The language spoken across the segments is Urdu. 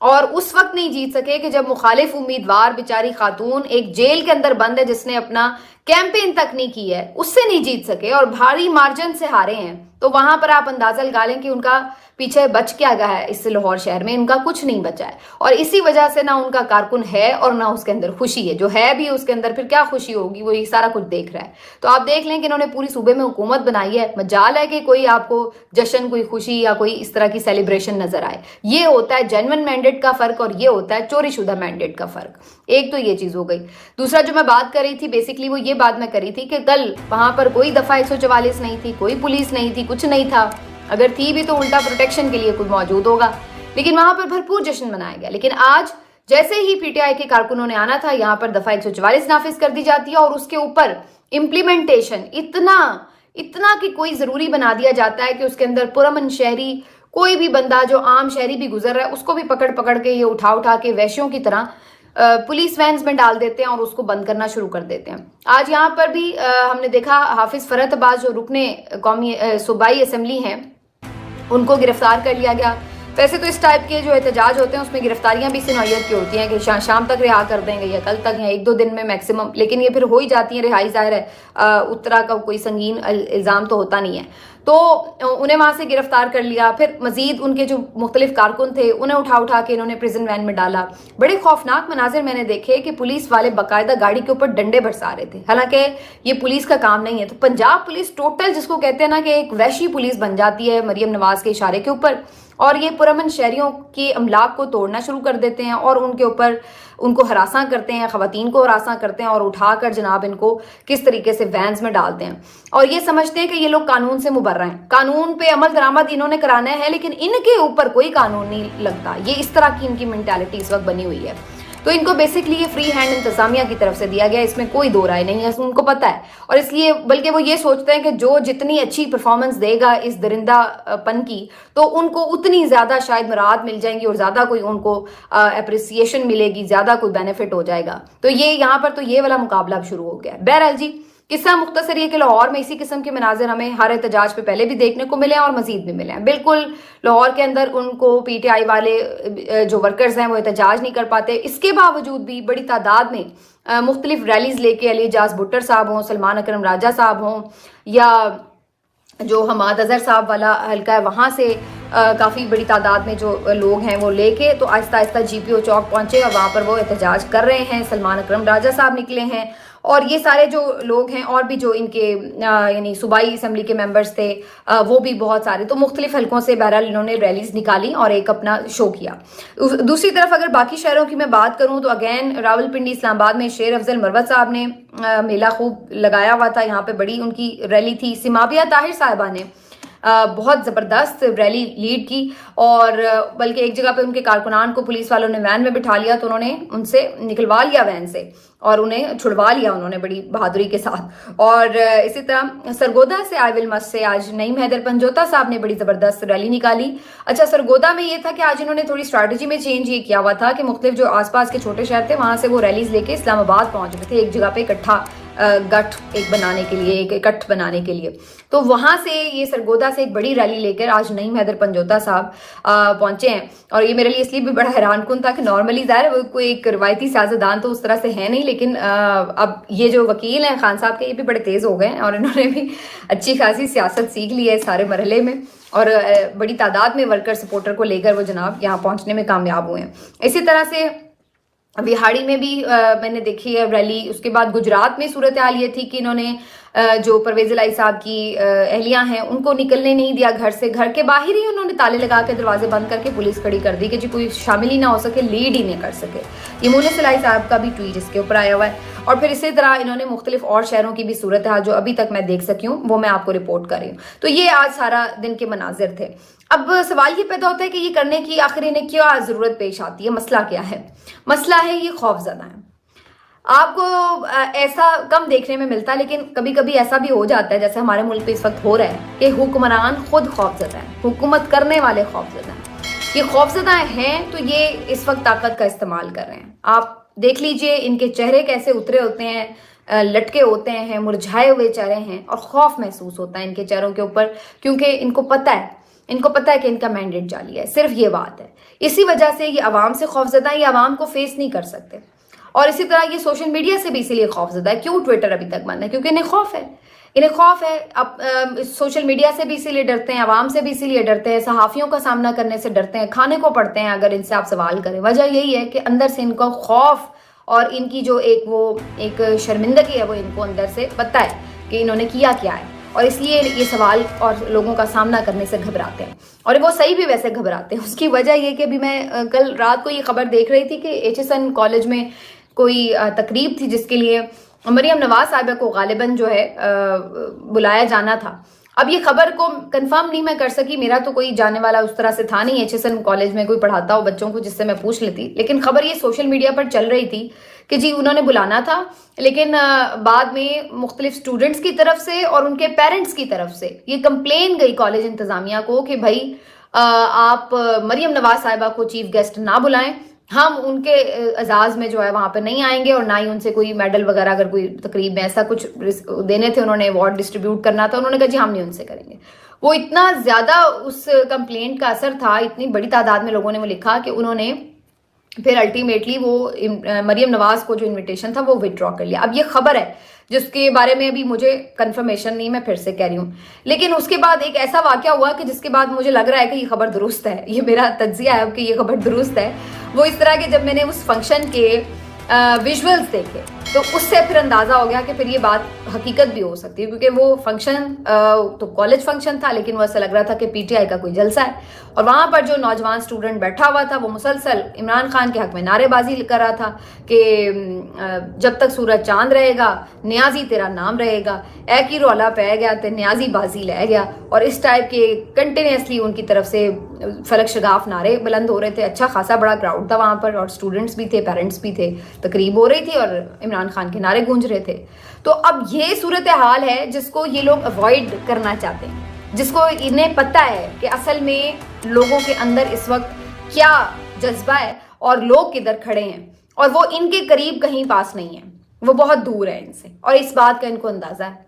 اور اس وقت نہیں جیت سکے کہ جب مخالف امیدوار بیچاری خاتون ایک جیل کے اندر بند ہے جس نے اپنا کیمپین تک نہیں کی ہے، اس سے نہیں جیت سکے اور بھاری مارجن سے ہارے ہیں. تو وہاں پر آپ اندازہ لگا لیں کہ ان کا پیچھے بچ کیا گیا ہے. اس لاہور شہر میں ان کا کچھ نہیں بچا ہے اور اسی وجہ سے نہ ان کا کارکن ہے اور نہ اس کے اندر خوشی ہے. جو ہے بھی اس کے اندر پھر کیا خوشی ہوگی، وہ یہ سارا کچھ دیکھ رہا ہے. تو آپ دیکھ لیں کہ انہوں نے پوری صوبے میں حکومت بنائی ہے، مجال ہے کہ کوئی آپ کو جشن، کوئی خوشی یا کوئی اس طرح کی سیلیبریشن نظر آئے. یہ ہوتا ہے جینوئن مینڈیٹ کا فرق اور یہ ہوتا ہے چوری شدہ مینڈیٹ کا فرق. ایک تو یہ چیز ہو گئی. دوسرا جو میں بات کر رہی تھی بیسکلی وہ یہ بات میں کر رہی تھی کہ کل وہاں پر کوئی دفعہ 144 نہیں تھی، کوئی پولیس نہیں تھی، کچھ نہیں تھا. اگر تھی بھی تو الٹا پروٹیکشن کے لیے کوئی موجود ہوگا، لیکن وہاں پر بھرپور جشن منایا گیا. لیکن آج جیسے ہی پی ٹی آئی کے کارکنوں نے آنا تھا، یہاں پر دفعہ 144 نافذ کر دی جاتی ہے اور اس کے اوپر امپلیمنٹیشن اتنا کہ کوئی ضروری بنا دیا جاتا ہے کہ اس کے اندر پرامن شہری کوئی بھی بندہ جو عام شہری بھی گزر رہا ہے اس کو بھی پکڑ کے یہ اٹھا کے ویشیوں کی طرح پولیس وینز میں ڈال دیتے ہیں اور اس کو بند کرنا شروع کر دیتے ہیں. آج یہاں پر بھی ہم نے دیکھا حافظ فرحت عباس جو رکن قومی صوبائی اسمبلی ہیں ان کو گرفتار کر لیا گیا. ویسے تو اس ٹائپ کے جو احتجاج ہوتے ہیں اس میں گرفتاریاں بھی اسی نوعیت کی ہوتی ہیں کہ شام تک رہا کر دیں گے یا کل تک یا 1-2 دن میں میکسیمم، لیکن یہ پھر ہو ہی جاتی ہیں رہائی. ظاہر ہے اترا کا کوئی سنگین الزام تو ہوتا نہیں ہے. تو انہیں وہاں سے گرفتار کر لیا. پھر مزید ان کے جو مختلف کارکن تھے انہیں اٹھا کے انہوں نے پریزن وین میں ڈالا. بڑے خوفناک مناظر میں نے دیکھے کہ پولیس والے باقاعدہ گاڑی کے اوپر ڈنڈے برسا رہے تھے، حالانکہ یہ پولیس کا کام نہیں ہے. تو پنجاب پولیس ٹوٹل جس کو کہتے ہیں نا کہ ایک وحشی پولیس بن جاتی ہے مریم نواز کے اشارے کے اوپر، اور یہ پرامن شہریوں کے املاک کو توڑنا شروع کر دیتے ہیں اور ان کے اوپر ان کو ہراساں کرتے ہیں، خواتین کو ہراساں کرتے ہیں اور اٹھا کر جناب ان کو کس طریقے سے وینز میں ڈالتے ہیں اور یہ سمجھتے ہیں کہ یہ لوگ قانون سے مبرہ ہیں، قانون پہ عمل درآمد انہوں نے کرانا ہے لیکن ان کے اوپر کوئی قانون نہیں لگتا. یہ اس طرح کی ان کی مینٹالٹی اس وقت بنی ہوئی ہے. تو ان کو بیسکلی یہ فری ہینڈ انتظامیہ کی طرف سے دیا گیا، اس میں کوئی دو رائے نہیں ہے، ان کو پتہ ہے. اور اس لیے بلکہ وہ یہ سوچتے ہیں کہ جو جتنی اچھی پرفارمنس دے گا اس درندہ پن کی تو ان کو اتنی زیادہ شاید مراد مل جائیں گی اور زیادہ کوئی ان کو اپریسیشن ملے گی، زیادہ کوئی بینیفٹ ہو جائے گا. تو یہ یہاں پر تو یہ والا مقابلہ اب شروع ہو گیا. بہرحال جی قصہ مختصر یہ کہ لاہور میں اسی قسم کے مناظر ہمیں ہر احتجاج پہ پہلے بھی دیکھنے کو ملے ہیں اور مزید بھی ملے ہیں. بالکل لاہور کے اندر ان کو پی ٹی آئی والے جو ورکرز ہیں وہ احتجاج نہیں کر پاتے، اس کے باوجود بھی بڑی تعداد میں مختلف ریلیز لے کے علی اعجاز بھٹر صاحب ہوں، سلمان اکرم راجہ صاحب ہوں یا جو حماد اظہر صاحب والا حلقہ ہے وہاں سے کافی بڑی تعداد میں جو لوگ ہیں وہ لے کے تو آہستہ آہستہ جی پی او چوک پہنچے اور وہاں پر وہ احتجاج کر رہے ہیں. سلمان اکرم راجہ صاحب نکلے ہیں اور یہ سارے جو لوگ ہیں اور بھی جو ان کے یعنی صوبائی اسمبلی کے ممبرز تھے وہ بھی بہت سارے، تو مختلف حلقوں سے بہرحال انہوں نے ریلیز نکالی اور ایک اپنا شو کیا. دوسری طرف اگر باقی شہروں کی میں بات کروں تو اگین راول پنڈی اسلام آباد میں شیر افضل مروت صاحب نے میلہ خوب لگایا ہوا تھا، یہاں پہ بڑی ان کی ریلی تھی. سمابیہ طاہر صاحبہ نے بہت زبردست ریلی لیڈ کی اور بلکہ ایک جگہ پہ ان کے کارکنان کو پولیس والوں نے وین میں بٹھا لیا تو انہوں نے ان سے نکلوا لیا وین سے اور انہیں چھڑوا لیا انہوں نے بڑی بہادری کے ساتھ. اور اسی طرح سرگودا سے آئی ول مس سے آج نعیم حیدر پنجوتا صاحب نے بڑی زبردست ریلی نکالی. اچھا سرگودا میں یہ تھا کہ آج انہوں نے تھوڑی اسٹریٹجی میں چینج یہ کیا ہوا تھا کہ مختلف جو آس پاس کے چھوٹے شہر تھے وہاں سے وہ ریلیز لے کے اسلام آباد پہنچ رہے تھے ایک جگہ پہ اکٹھا گٹھ ایک بنانے کے لیے، ایک اکٹھ بنانے کے لیے. تو وہاں سے یہ سرگودا سے ایک بڑی ریلی لے کر آج نعیم حیدر پنجوتا صاحب پہنچے ہیں اور یہ میرے لیے اس لیے بھی بڑا حیران کن تھا کہ نارملی ظاہر وہ کوئی ایک روایتی سیاستدان تو اس طرح سے ہے نہیں، لیکن اب یہ جو وکیل ہیں خان صاحب کے یہ بھی بڑے تیز ہو گئے ہیں اور انہوں نے بھی اچھی خاصی سیاست سیکھ لی ہے سارے مرحلے میں اور بڑی تعداد میں ورکر سپورٹر کو لے کر وہ جناب یہاں پہنچنے میں کامیاب ہوئے ہیں. اسی طرح سے بہاڑی میں بھی میں نے دیکھی ہے ریلی. اس کے بعد گجرات میں صورتحال یہ تھی کہ انہوں نے جو پرویز الہی صاحب کی اہلیہ ہیں ان کو نکلنے نہیں دیا گھر سے، گھر کے باہر ہی انہوں نے تالے لگا کے دروازے بند کر کے پولیس کھڑی کر دی کہ جی کوئی شامل ہی نہ ہو سکے، لیڈ ہی نہیں کر سکے. یہ مونس الہی صاحب کا بھی ٹویٹ اس کے اوپر آیا ہوا ہے. اور پھر اسی طرح انہوں نے مختلف اور شہروں کی بھی صورتحال جو ابھی تک میں دیکھ سکی ہوں وہ میں آپ کو رپورٹ کر رہی ہوں. تو یہ آج سارا دن کے مناظر تھے. اب سوال یہ پیدا ہوتا ہے کہ یہ کرنے کی آخر انہیں کیا ضرورت پیش آتی ہے، مسئلہ کیا ہے؟ مسئلہ ہے یہ خوف زدہ ہے. آپ کو ایسا کم دیکھنے میں ملتا ہے لیکن کبھی کبھی ایسا بھی ہو جاتا ہے جیسے ہمارے ملک پہ اس وقت ہو رہا ہے کہ حکمران خود خوف زدہ ہیں، حکومت کرنے والے خوف زدہ ہیں. یہ خوف زدہ ہیں تو یہ اس وقت طاقت کا استعمال کر رہے ہیں. آپ دیکھ لیجئے ان کے چہرے کیسے اترے ہوتے ہیں، لٹکے ہوتے ہیں، مرجھائے ہوئے چہرے ہیں اور خوف محسوس ہوتا ہے ان کے چہروں کے اوپر کیونکہ ان کو پتہ ہے ان کو پتہ ہے کہ ان کا مینڈیٹ جعلی ہے، صرف یہ بات ہے. اسی وجہ سے یہ عوام سے خوفزدہ ہیں، یہ عوام کو فیس نہیں کر سکتے. اور اسی طرح یہ سوشل میڈیا سے بھی اسی لیے خوفزدہ ہے. کیوں ٹویٹر ابھی تک بند ہے؟ کیونکہ انہیں خوف ہے. اب سوشل میڈیا سے بھی اسی لیے ڈرتے ہیں، عوام سے بھی اسی لیے ڈرتے ہیں، صحافیوں کا سامنا کرنے سے ڈرتے ہیں، کھانے کو پڑتے ہیں اگر ان سے آپ سوال کریں. وجہ یہی ہے کہ اندر سے ان کا خوف اور ان کی جو ایک شرمندگی ہے وہ ان کو اندر سے پتہ ہے کہ انہوں نے کیا ہے، اور اس لیے یہ سوال اور لوگوں کا سامنا کرنے سے گھبراتے ہیں. اور وہ صحیح بھی ویسے گھبراتے ہیں. اس کی وجہ یہ کہ ابھی میں کل رات کو یہ خبر دیکھ رہی تھی کہ HSN کالج میں کوئی تقریب تھی جس کے لیے مریم نواز صاحبہ کو غالباً جو ہے بلایا جانا تھا. اب یہ خبر کو کنفرم نہیں میں کر سکی، میرا تو کوئی جانے والا اس طرح سے تھا نہیں HSN کالج میں کوئی پڑھاتا ہو بچوں کو جس سے میں پوچھ لیتی، لیکن خبر یہ سوشل میڈیا پر چل رہی تھی کہ جی انہوں نے بلانا تھا، لیکن بعد میں مختلف سٹوڈنٹس کی طرف سے اور ان کے پیرنٹس کی طرف سے یہ کمپلین گئی کالج انتظامیہ کو کہ بھائی آپ مریم نواز صاحبہ کو چیف گیسٹ نہ بلائیں، ہم ان کے اعزاز میں جو ہے وہاں پہ نہیں آئیں گے، اور نہ ہی ان سے کوئی میڈل وغیرہ اگر کوئی تقریب میں ایسا کچھ دینے تھے، انہوں نے ایوارڈ ڈسٹریبیوٹ کرنا تھا، انہوں نے کہا جی ہم نہیں ان سے کریں گے. وہ اتنا زیادہ اس کمپلینٹ کا اثر تھا، اتنی بڑی تعداد میں لوگوں نے وہ لکھا کہ انہوں نے پھر الٹیمیٹلی وہ مریم نواز کو جو انویٹیشن تھا وہ وتھڈرا کر لیا. اب یہ خبر ہے جس کے بارے میں ابھی مجھے کنفرمیشن نہیں، میں پھر سے کہہ رہی ہوں، لیکن اس کے بعد ایک ایسا واقعہ ہوا کہ جس کے بعد مجھے لگ رہا ہے کہ یہ خبر درست ہے. یہ میرا تجزیہ ہے اب کہ یہ خبر درست ہے. وہ اس طرح کہ جب میں نے اس فنکشن کے ویژولز دیکھے تو اس سے پھر اندازہ ہو گیا کہ پھر یہ بات حقیقت بھی ہو سکتی ہے، کیونکہ وہ فنکشن تو کالج فنکشن تھا، لیکن وہ ایسا لگ رہا تھا کہ PTI کا کوئی جلسہ ہے. اور وہاں پر جو نوجوان اسٹوڈنٹ بیٹھا ہوا تھا وہ مسلسل عمران خان کے حق میں نعرے بازی کر رہا تھا کہ جب تک سورج چاند رہے گا نیازی تیرا نام رہے گا، اے کی رولا پہ گیا تے نیازی بازی لے گیا. اور اس ٹائپ کے کنٹینیوسلی ان کی طرف سے فلک شگاف نعرے بلند ہو رہے تھے. اچھا خاصا بڑا کراؤڈ تھا وہاں پر، اور اسٹوڈنٹس بھی تھے، پیرنٹس بھی تھے، تقریب ہو رہی تھی اور عمران خان کے نعرے گونج رہے تھے. تو اب یہ صورتحال ہے جس کو یہ لوگ اوائڈ کرنا چاہتے ہیں، جس کو انہیں پتہ ہے کہ اصل میں لوگوں کے اندر اس وقت کیا جذبہ ہے اور لوگ کدھر کھڑے ہیں، اور وہ ان کے قریب کہیں پاس نہیں ہیں، وہ بہت دور ہے ان سے، اور اس بات کا ان کو اندازہ ہے.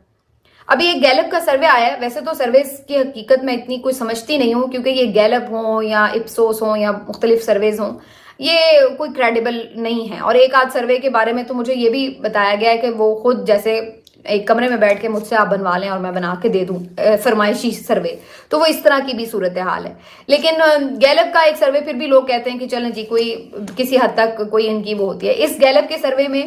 ابھی ایک گیلپ کا سروے آیا ہے. ویسے تو سرویز کی حقیقت میں اتنی کوئی سمجھتی نہیں ہوں، کیونکہ یہ گیلپ ہوں یا اپسوس ہوں یا مختلف سرویز ہوں، یہ کوئی کریڈیبل نہیں ہے. اور ایک آدھ سروے کے بارے میں تو مجھے یہ بھی بتایا گیا ہے کہ وہ خود جیسے ایک کمرے میں بیٹھ کے مجھ سے آپ بنوا لیں اور میں بنا کے دے دوں فرمائشی سروے، تو وہ اس طرح کی بھی صورتحال ہے. لیکن گیلپ کا ایک سروے پھر بھی لوگ کہتے ہیں کہ چلیں جی کوئی کسی حد تک کوئی ان کی وہ ہوتی ہے. اس گیلپ کے سروے میں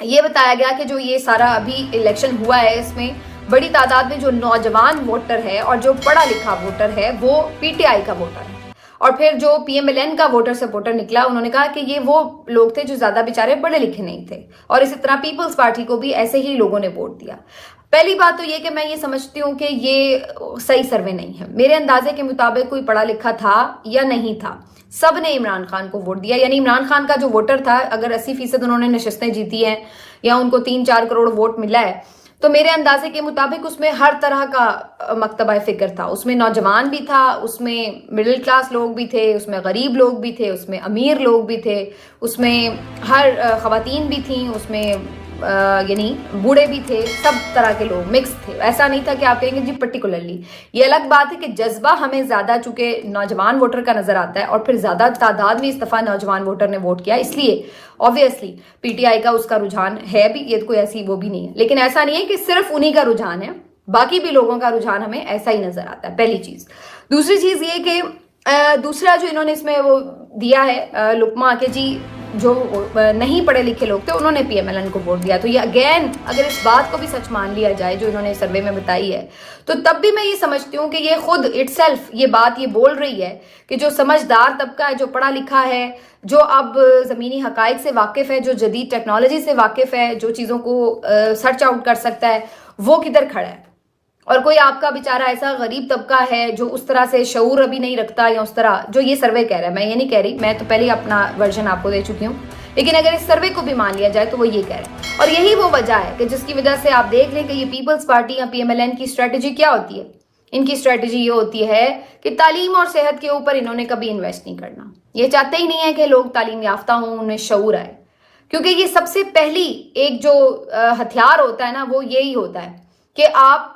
یہ بتایا گیا کہ جو یہ سارا ابھی الیکشن ہوا ہے اس میں بڑی تعداد میں جو نوجوان ووٹر ہے اور جو پڑھا لکھا ووٹر ہے وہ PTI کا ووٹر ہے. اور پھر جو PMLN کا ووٹر سپورٹر نکلا، انہوں نے کہا کہ یہ وہ لوگ تھے جو زیادہ بیچارے پڑھے لکھے نہیں تھے، اور اسی طرح پیپلز پارٹی کو بھی ایسے ہی لوگوں نے ووٹ دیا. پہلی بات تو یہ کہ میں یہ سمجھتی ہوں کہ یہ صحیح سروے نہیں ہے. میرے اندازے کے مطابق کوئی پڑھا لکھا تھا یا نہیں تھا، سب نے عمران خان کو ووٹ دیا. یعنی عمران خان کا جو ووٹر تھا، اگر 80% انہوں نے نشستیں جیتی ہیں یا ان کو 3-4 کروڑ ووٹ ملا ہے، تو میرے اندازے کے مطابق اس میں ہر طرح کا مکتبہ فکر تھا. اس میں نوجوان بھی تھا، اس میں مڈل کلاس لوگ بھی تھے، اس میں غریب لوگ بھی تھے، اس میں امیر لوگ بھی تھے، اس میں ہر خواتین بھی تھیں، اس میں یعنی بوڑھے بھی تھے، سب طرح کے لوگ مکس تھے. ایسا نہیں تھا کہ آپ کہیں گے جی پرٹیکولرلی. یہ الگ بات ہے کہ جذبہ ہمیں زیادہ چونکہ نوجوان ووٹر کا نظر آتا ہے، اور پھر زیادہ تعداد میں اس دفعہ نوجوان ووٹر نے ووٹ کیا، اس لیے obviously PTI کا اس کا رجحان ہے بھی. یہ کوئی ایسی وہ بھی نہیں ہے، لیکن ایسا نہیں ہے کہ صرف انہی کا رجحان ہے، باقی بھی لوگوں کا رجحان ہمیں ایسا ہی نظر آتا ہے. پہلی چیز. دوسری چیز یہ کہ دوسرا جو انہوں نے اس میں وہ دیا ہے لقمہ کہ جی جو نہیں پڑھے لکھے لوگ تھے انہوں نے PMLN کو ووٹ دیا. تو یہ اگین اگر اس بات کو بھی سچ مان لیا جائے جو انہوں نے سروے میں بتائی ہے، تو تب بھی میں یہ سمجھتی ہوں کہ یہ خود اٹ سیلف یہ بات یہ بول رہی ہے کہ جو سمجھدار طبقہ ہے، جو پڑھا لکھا ہے، جو اب زمینی حقائق سے واقف ہے، جو جدید ٹیکنالوجی سے واقف ہے، جو چیزوں کو سرچ آؤٹ کر سکتا ہے، وہ کدھر کھڑا ہے. اور کوئی آپ کا بیچارہ ایسا غریب طبقہ ہے جو اس طرح سے شعور ابھی نہیں رکھتا، یا اس طرح جو یہ سروے کہہ رہا ہے. میں یہ نہیں کہہ رہی، میں تو پہلے ہی اپنا ورژن آپ کو دے چکی ہوں، لیکن اگر اس سروے کو بھی مان لیا جائے تو وہ یہ کہہ رہا ہے. اور یہی وہ وجہ ہے کہ جس کی وجہ سے آپ دیکھ لیں کہ یہ پیپلز پارٹی یا PMLN کی اسٹریٹجی کیا ہوتی ہے. ان کی اسٹریٹجی یہ ہوتی ہے کہ تعلیم اور صحت کے اوپر انہوں نے کبھی انویسٹ نہیں کرنا. یہ چاہتے ہی نہیں ہے کہ لوگ تعلیم یافتہ ہوں، انہیں شعور آئے، کیونکہ یہ سب سے پہلی ایک جو ہتھیار ہوتا ہے نا وہ یہی ہوتا ہے کہ آپ